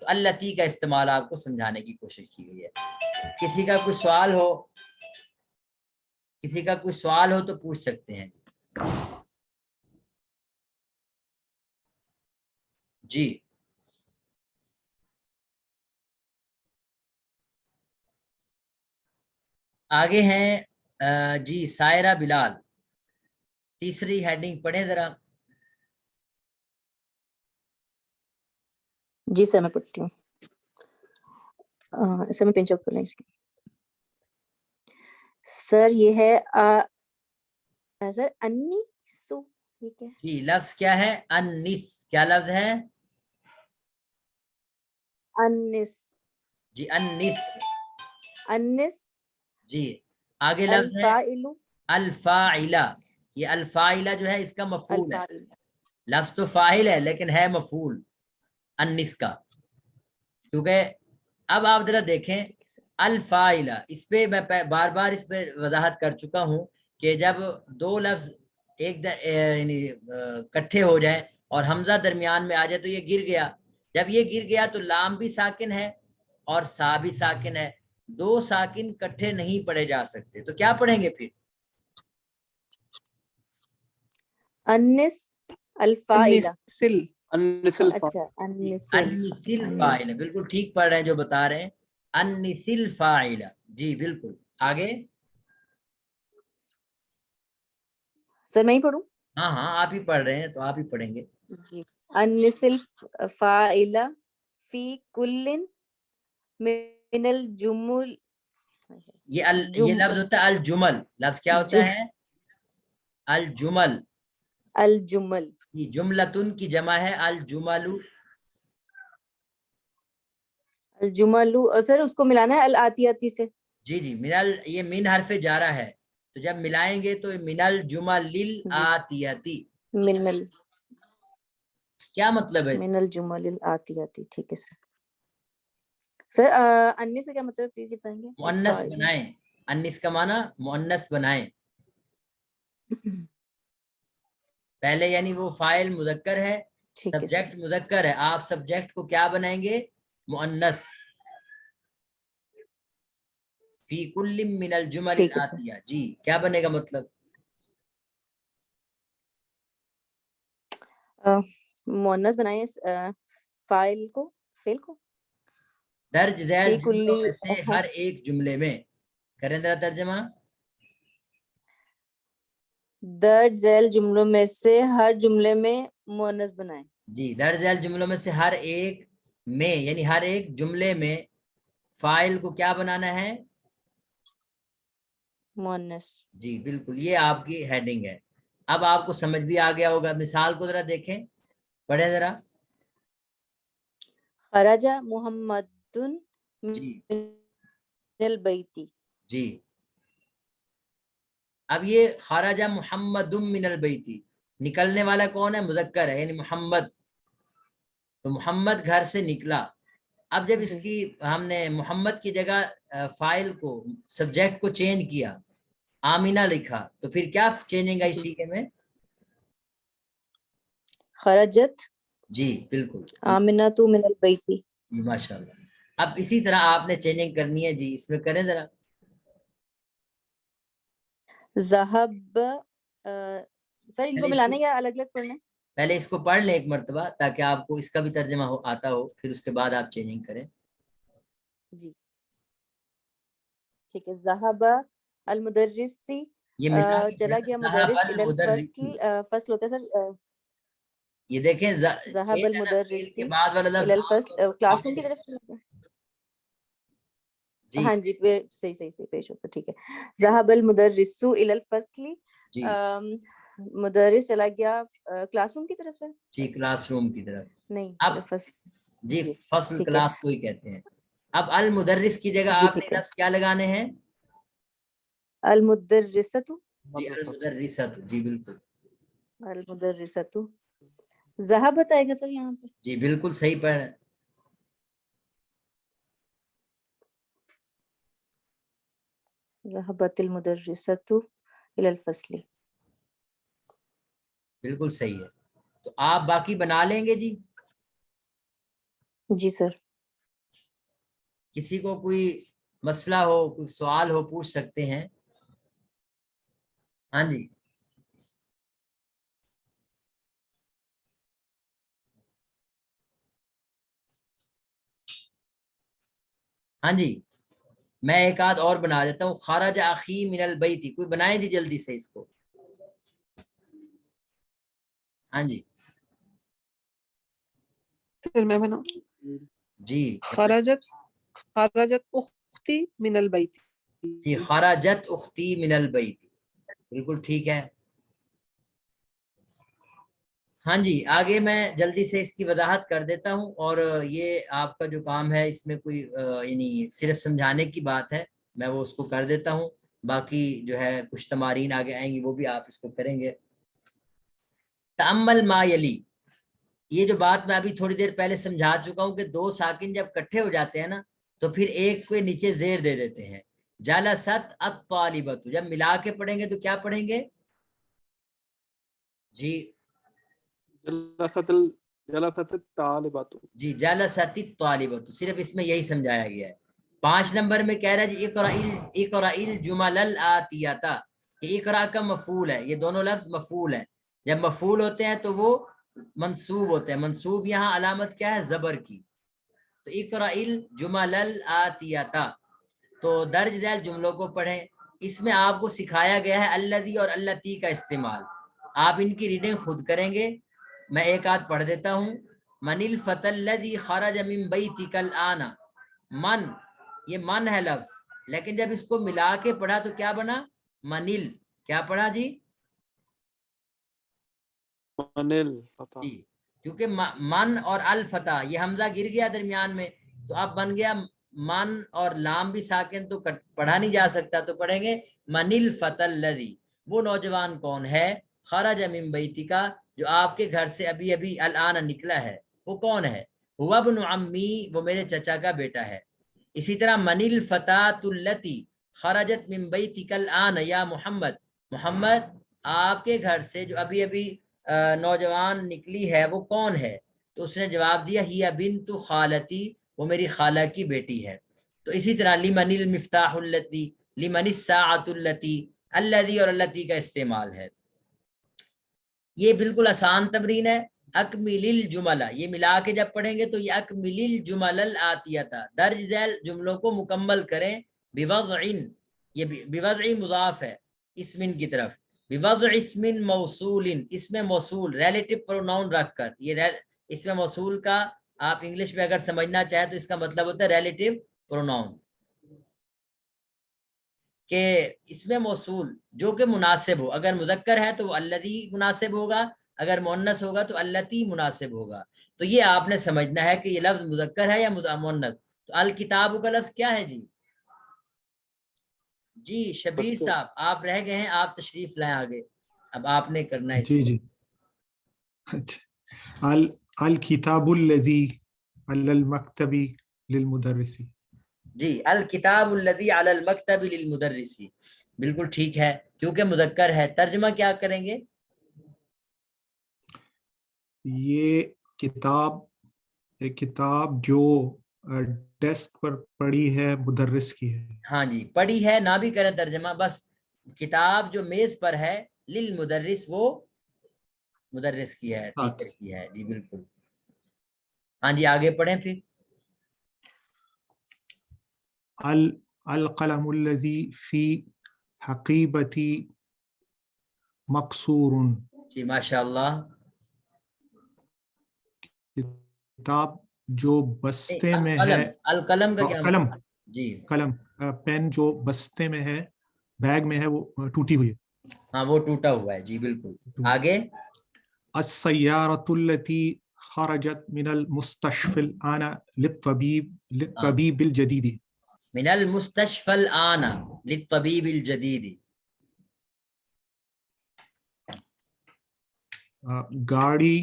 تو التی کا استعمال آپ کو سمجھانے کی کوشش کی گئی ہے۔ کسی کا کوئی سوال ہو، کسی کا کوئی سوال ہو تو پوچھ سکتے ہیں جی۔ آگے ہیں جی سائرہ بلال، تیسری ہیڈنگ پڑھیں ذرا۔ جی سر میں پڑھتی ہوں، سر میں پنچ اپ کر لیں اس کی۔ سر یہ ہے سر انی سو، ٹھیک ہے جی لفظ کیا ہے؟ انس، کیا لفظ ہے؟ انس، جی انس، انس جی آگے لفظ ہے الفاعل، الفاعلہ، یہ الفاعلہ جو ہے اس کا مفعول ہے، الفاعل، لفظ تو فاعل ہے لیکن ہے مفعول انس کا، کیونکہ اب آپ ذرا دیکھیں ٹھیک ہے سر۔ الفاعلہ، اس پہ میں بار بار اس پہ وضاحت کر چکا ہوں کہ جب دو لفظ ایک یعنی کٹھے ہو جائیں اور حمزہ درمیان میں آ جائے تو یہ گر گیا، جب یہ گر گیا تو لام بھی ساکن ہے اور سا بھی ساکن ہے، دو ساکن کٹھے نہیں پڑھے جا سکتے، تو کیا پڑھیں گے پھر؟ انس الفاعل، النسل، انس الفا، اچھا انس انس الفاعل، بالکل ٹھیک پڑھ رہے ہیں جو بتا رہے ہیں، انس الفاعل، جی بالکل۔ آگے سر میں ہی پڑھوں؟ ہاں ہاں آپ ہی پڑھ رہے ہیں تو آپ ہی پڑھیں گے۔ جی انس الفاعل فی کل من الجمل، یہ لفظ ہوتا ہے الجمل، لفظ کیا ہوتا ہے؟ الجمل، الجمل، یہ جملتن کی جمع ہے الجمل، الجمل، اور سر اس کو ملانا ہے الاتیاتی سے؟ جی جی، یہ من حرف جارہ ہے، تو جب ملائیں گے تو من الجمل الآتیاتی، من کیا مطلب ہے اس من الجمل الآتیاتی، ٹھیک ہے سر. سر انیس سے کیا مطلب ہے پلیز بتائیں گے؟ مؤنث بنائیں، انیس کا معنی مؤنث بنائیں. پہلے یعنی وہ فاعل مذکر ہے، ٹھیک ہے سر. سبجیکٹ مذکر ہے، آپ سبجیکٹ کو کیا بنائیں گے؟ مؤنث. فی کل من الجمل ٹھیک ہے سر. الآتیہ، جی کیا بنے گا مطلب؟ مؤنث بنائیں فاعل کو، فعل کو. درج ذیل فی جملوں میں سے کلی، ہر ایک جملے میں، کریں ذرا ترجمہ. درج ذیل جملوں میں سے ہر جملے میں مؤنث بنائیں. جی درج ذیل جملوں میں سے ہر ایک میں یعنی ہر ایک جملے میں فاعل کو کیا بنانا ہے؟ مؤنث. جی بالکل، یہ آپ کی ہیڈنگ ہے. اب آپ کو سمجھ بھی آ گیا ہوگا. مثال کو ذرا دیکھیں، پڑھیں ذرا. خرج محمد جی من البیت. جی اب یہ خرج محمد من البیت، نکلنے والا کون ہے؟ مذکر ہے، یعنی محمد. تو محمد گھر سے نکلا. اب جب اس جی. کی ہم نے محمد کی جگہ فاعل کو، سبجیکٹ کو چینج کیا، آمینہ لکھا، تو پھر کیا چینجنگ آئی جی. سیکھے میں؟ خرجت جی بالکل، آمنۃ من البیت. جی ماشاء اللہ. اب اسی طرح آپ نے چینجنگ کرنی ہے. جی اس میں کریں ذرا. ذهب سر ان کو پہلے اس ملانے یا الگ الگ پڑھنا ہے؟ پہلے اس کو پڑھ لیں ایک مرتبہ تاکہ آپ کو اس کا بھی ترجمہ آتا ہو، پھر اس کے بعد آپ چینجنگ کریں. جی ٹھیک ہے. ذهب المدرسی، یہ ملا کے چلا پڑھیں. گیا ذهب مدرس الى المدرس، الفصل. فصل ہوتا ہے سر. یہ دیکھیں ذهب فعل ہے نا، فعل کے المدرسی بعد والا لفظ الى عام طور الفصل، پر کلاس روم کی پیش، طرف سے. جی ہاں جی صحیح پیش ہوتا. ٹھیک ہے. ذهب المدرس الى الفصل، جی مدرس چلا گیا کلاس روم کی طرف سے. جی کلاس روم کی طرف. نہیں اب فصل. جی جی فصل ٹھیک ہے. کلاس کو ہی کہتے ہیں. اب المدرس کی جگہ جی آپ ٹھیک نے ہے. لفظ کیا لگانے ہیں؟ المدرسۃ. جی المدرسۃ، جی بالکل. المدرسۃ. ذهبت آئے گا سر یہاں پہ. جی بالکل صحیح پڑھ. ذهبت المدرسۃ الى الفصل. بالکل صحیح ہے. تو آپ باقی بنا لیں گے. جی جی سر. کسی کو کوئی مسئلہ ہو، کوئی سوال ہو، پوچھ سکتے ہیں. ہاں جی ہاں جی میں ایک آدھ اور بنا دیتا ہوں. خرج اخی من البیت، کوئی بنائیں جی جلدی سے اس کو. ہاں جی پھر میں بناؤں. جی خرجت اختی من البیت. جی خرجت اختی من البیت، بالکل ٹھیک ہے. ہاں جی آگے میں جلدی سے اس کی وضاحت کر دیتا ہوں. اور یہ آپ کا جو کام ہے اس میں کوئی یعنی صرف سمجھانے کی بات ہے، میں وہ اس کو کر دیتا ہوں. باقی جو ہے کچھ تمارین آگے آئیں گی، وہ بھی آپ اس کو کریں گے. تأمل ما یلی، یہ جو بات میں ابھی تھوڑی دیر پہلے سمجھا چکا ہوں کہ دو ساکن جب کٹھے ہو جاتے ہیں نا تو پھر ایک کو نیچے زیر دے دیتے ہیں. جلست الطالبۃ، جب ملا کے پڑھیں گے تو کیا پڑھیں گے؟ جی جلست الطالبات. جی جلست الطالبۃ، صرف اس میں یہی سمجھایا گیا ہے. 5 نمبر میں کہہ رہا ہے جی اقرأ الجمل الآتیۃ، یہ اقرا کا مفعول ہے. یہ دونوں لفظ مفعول ہیں. جب مفعول ہوتے ہیں تو وہ منصوب ہوتے ہیں. منصوب یہاں علامت کیا ہے؟ زبر کی. تو اقرأ الجمل الآتیۃ، تو درج ذیل جملوں کو پڑھیں. اس میں آپ کو سکھایا گیا ہے الذی اور اللتی کا استعمال. آپ ان کی ریڈنگ خود کریں گے. میں ایک آدھ پڑھ دیتا ہوں. من الفتى الذي خرج من بيتك الآن، من، یہ من ہے لفظ، لیکن جب اس کو ملا کے پڑھا تو کیا بنا؟ منل. کیا پڑھا جی؟ منل فتح. جی کیونکہ من اور الفتح یہ حمزہ گر گیا درمیان میں، تو اب بن گیا من اور لام بھی ساکن تو پڑھا نہیں جا سکتا، تو پڑھیں گے من الفتى الذی، وہ نوجوان کون ہے، خرج من بیتک، جو آپ کے گھر سے ابھی ابھی الان نکلا ہے، وہ کون ہے، هو ابن عمی، وہ میرے چچا کا بیٹا ہے۔ اسی طرح من الفتاة التی خرجت من بیتک الان یا محمد، محمد آپ کے گھر سے جو ابھی ابھی نوجوان نکلی ہے وہ کون ہے، تو اس نے جواب دیا ہی بنت خالتی، وہ میری خالہ کی بیٹی ہے۔ تو اسی طرح لمن المفتاح التی، لمن الساعۃ التی، الذی اور التی کا استعمال ہے۔ یہ بالکل آسان تمرین ہے۔ اکمل الجملہ، یہ ملا کے جب پڑھیں گے تو یہ اکمل الجمل الآتیہ، درج ذیل جملوں کو مکمل کریں، بوضع، یہ بوضع مضاف ہے اسم کی طرف، بوضع اسم موصول، اسم موصول ریلیٹو پروناؤن رکھ کر، یہ اسم موصول کا آپ انگلش میں اگر سمجھنا چاہیں تو اس کا مطلب ہوتا ہے ریلیٹو پروناؤن، کہ اس میں موصول جو کہ مناسب ہو، اگر مذکر ہے تو وہ الذی مناسب ہوگا، اگر مؤنث ہوگا تو التی مناسب ہوگا۔ تو یہ آپ نے سمجھنا ہے کہ یہ لفظ مذکر ہے یا مؤنث۔ تو الکتاب کا لفظ کیا ہے جی؟ جی شبیر صاحب آپ رہ گئے ہیں، آپ تشریف لائیں آگے، اب آپ نے کرنا ہے اس جی جی اچھا، الکتاب الذی علی المکتب للمدرس، جی الکتاب الذی علی المکتب للمدرس، بالکل ٹھیک ہے کیونکہ مذکر ہے۔ ترجمہ کیا کریں گے؟ یہ کتاب، ایک کتاب جو ڈیسک پر پڑی ہے مدرس کی ہے۔ ہاں جی، پڑھی ہے نہ بھی کریں ترجمہ، بس کتاب جو میز پر ہے للمدرس، وہ مدرس کی ہے، ٹیچر کی ہے، جی بالکل۔ ہاں جی آگے پڑھیں پھر۔ القلم الذی فی حقیبتی مقصور، جی ماشاء اللہ۔ کتاب جو بستے میں ہے، القلم کا کیا قلم، مطلب؟ جی قلم پین جو بستے میں ہے، بیگ میں ہے، وہ ٹوٹی ہوئی ہے، ہاں وہ ٹوٹا ہوا ہے، جی بالکل۔ آگے السیارۃ التی خرجت من المستشفى الآن للطبیب الجدید، من المستشفى الآن للطبیب الجدید، گاڑی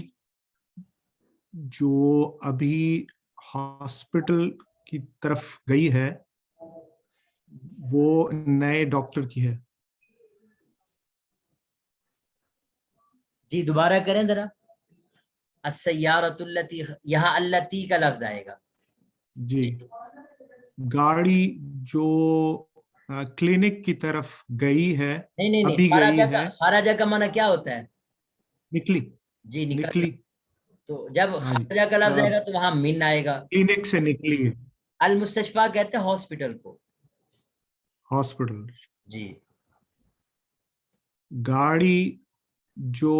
جو ابھی ہاسپٹل کی طرف گئی ہے وہ نئے ڈاکٹر کی ہے۔ جی دوبارہ کریں ذرا۔ السیارۃ التی، یہاں التی کا لفظ آئے گا۔ جی گاڑی جو کلینک کی طرف گئی ہے، نہیں ابھی گئی ہے، خارجہ کا معنی کیا ہوتا ہے؟ نکلی، جی نکلی، تو جب خارجہ کا لفظ آئے گا تو وہاں من آئے گا۔ کلینک سے نکلی ہے، المستشفیٰ کہتے ہیں ہاسپٹل کو، ہاسپٹل۔ جی گاڑی جو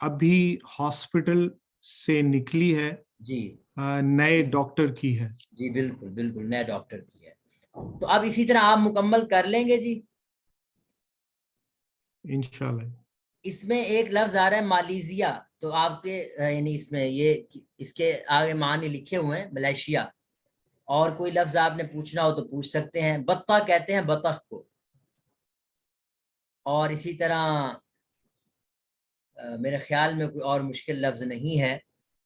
ابھی ہاسپٹل سے نکلی ہے، جی نئے ڈاکٹر کی ہے۔ جی بالکل بالکل، نئے ڈاکٹر کی ہے۔ تو اب اسی طرح آپ مکمل کر لیں گے جی۔ انشاءاللہ۔ اس میں ایک لفظ آ رہا ہے مالیزیا، تو آپ کے یعنی اس میں یہ اس کے آگے معنی لکھے ہوئے ہیں ملیشیا، اور کوئی لفظ آپ نے پوچھنا ہو تو پوچھ سکتے ہیں۔ بطہ کہتے ہیں بطخ کو، اور اسی طرح میرے خیال میں کوئی اور مشکل لفظ نہیں ہے،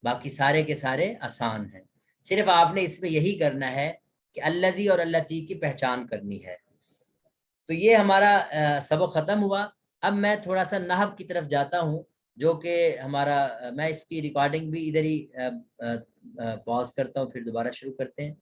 باقی سارے کے سارے آسان ہیں۔ صرف آپ نے اس میں یہی کرنا ہے کہ الذی اور التی کی پہچان کرنی ہے۔ تو یہ ہمارا سبق ختم ہوا۔ اب میں تھوڑا سا نحو کی طرف جاتا ہوں، جو کہ ہمارا، میں اس کی ریکارڈنگ بھی ادھر ہی پاز کرتا ہوں، پھر دوبارہ شروع کرتے ہیں۔